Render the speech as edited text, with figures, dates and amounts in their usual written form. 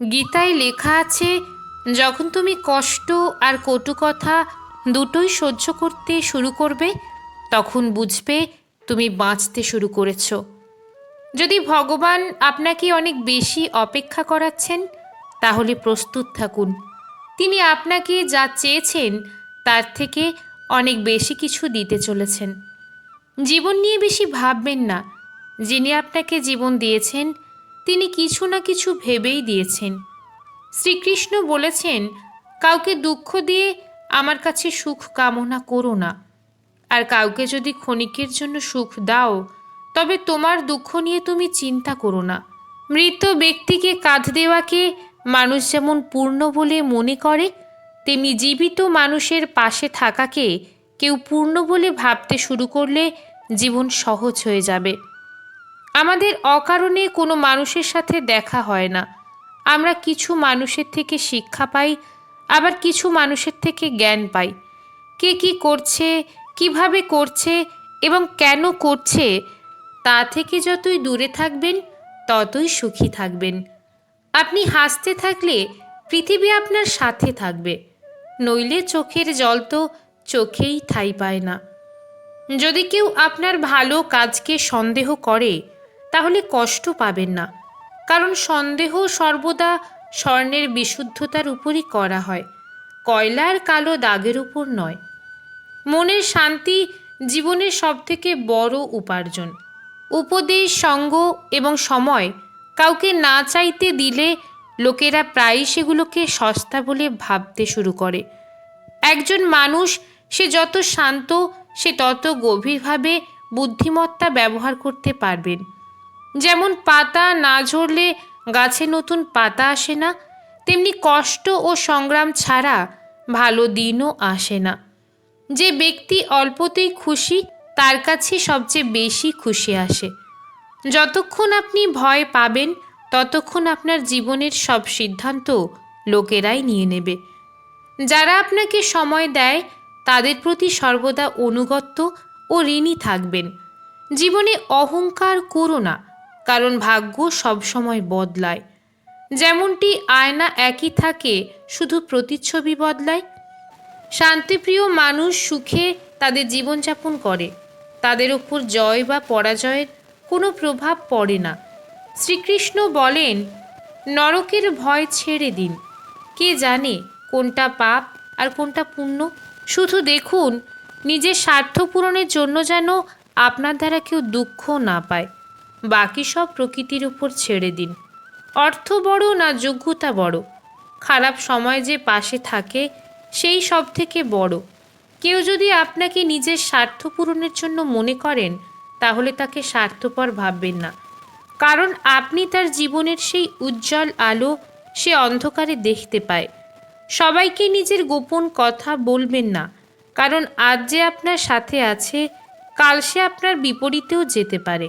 গীতায় লেখা আছে, যখন তুমি কষ্ট আর কটু কথা দুটোই সহ্য করতে শুরু করবে, তখন বুঝবে তুমি বাঁচতে শুরু করেছো। যদি ভগবান আপনাকে অনেক বেশি অপেক্ষা করাচ্ছেন, তাহলে প্রস্তুত থাকুন। তিনি আপনাকে যা চেয়েছেন তার থেকে অনেক বেশি কিছু দিতে চলেছেন। জীবন নিয়ে বেশি ভাববেন না। যিনি আপনাকে জীবন দিয়েছেন, তিনি কিছু না কিছু ভেবেই দিয়েছেন। শ্রীকৃষ্ণ বলেছেন, কাউকে দুঃখ দিয়ে আমার কাছে সুখ কামনা করো না। আর কাউকে যদি ক্ষণিকের জন্য সুখ দাও, তবে তোমার দুঃখ নিয়ে তুমি চিন্তা করো না। মৃত ব্যক্তিকে কাঁধ দেওয়াকে মানুষ যেমন পূর্ণ বলে মনে করে, তেমনি জীবিত মানুষের পাশে থাকাকে কেউ পূর্ণ বলে ভাবতে শুরু করলে জীবন সহজ হয়ে যাবে। আমাদের অকারণে কোনো মানুষের সাথে দেখা হয় না। আমরা কিছু মানুষের থেকে শিক্ষা পাই, আবার কিছু মানুষের থেকে জ্ঞান পাই। কে কী করছে, কিভাবে করছে এবং কেন করছে, তা থেকে যতই দূরে থাকবেন ততই সুখী থাকবেন। আপনি হাসতে থাকলে পৃথিবী আপনার সাথে থাকবে, নইলে চোখের জল তো চোখেই ঠাঁই পায় না। যদি কেউ আপনার ভালো কাজকে সন্দেহ করে, তাহলে কষ্ট পাবেন না, কারণ সন্দেহ সর্বদা স্বর্ণের বিশুদ্ধতার উপরই করা হয়, কয়লার কালো দাগের উপর নয়। মনের শান্তি জীবনের সবথেকে বড় উপার্জন। উপদেশ, সঙ্গ এবং সময় কাউকে না চাইতে দিলে লোকেরা প্রায়ই সেগুলোকে সস্তা বলে ভাবতে শুরু করে। একজন মানুষ সে যত শান্ত, সে তত গভীরভাবে বুদ্ধিমত্তা ব্যবহার করতে পারবেন। যেমন পাতা না ঝরলে গাছে নতুন পাতা আসে না, তেমনি কষ্ট ও সংগ্রাম ছাড়া ভালো দিনও আসে না। যে ব্যক্তি অল্পতেই খুশি, তার কাছে সবচেয়ে বেশি খুশি আসে। যতক্ষণ আপনি ভয় পাবেন, ততক্ষণ আপনার জীবনের সব সিদ্ধান্ত লোকেরাই নিয়ে নেবে। যারা আপনাকে সময় দেয়, তাদের প্রতি সর্বদা অনুগত ও ঋণী থাকবেন। জীবনে অহংকার করো না, কারণ ভাগ্য সবসময় বদলায়। যেমনটি আয়না একই থাকে, শুধু প্রতিচ্ছবি বদলায়। শান্তিপ্রিয় মানুষ সুখে তাদের জীবনযাপন করে, তাদের ওপর জয় বা পরাজয়ের কোনো প্রভাব পড়ে না। শ্রীকৃষ্ণ বলেন, নরকের ভয় ছেড়ে দিন। কে জানে কোনটা পাপ আর কোনটা পুণ্য? শুধু দেখুন নিজের স্বার্থ পূরণের জন্য যেন আপনার দ্বারা কেউ দুঃখ না পায়। বাকি সব প্রকৃতির উপর ছেড়ে দিন। অর্থ বড় না যোগ্যতা বড়? খারাপ সময় যে পাশে থাকে, সেই সব থেকে বড়। কেউ যদি আপনাকে নিজের স্বার্থ পূরণের জন্য মনে করেন, তাহলে তাকে স্বার্থপর ভাববেন না, কারণ আপনি তার জীবনের সেই উজ্জ্বল আলো সে অন্ধকারে দেখতে পায়। সবাইকে নিজের গোপন কথা বলবেন না, কারণ আজ যে আপনার সাথে আছে, কাল সে আপনার বিপরীতেও যেতে পারে।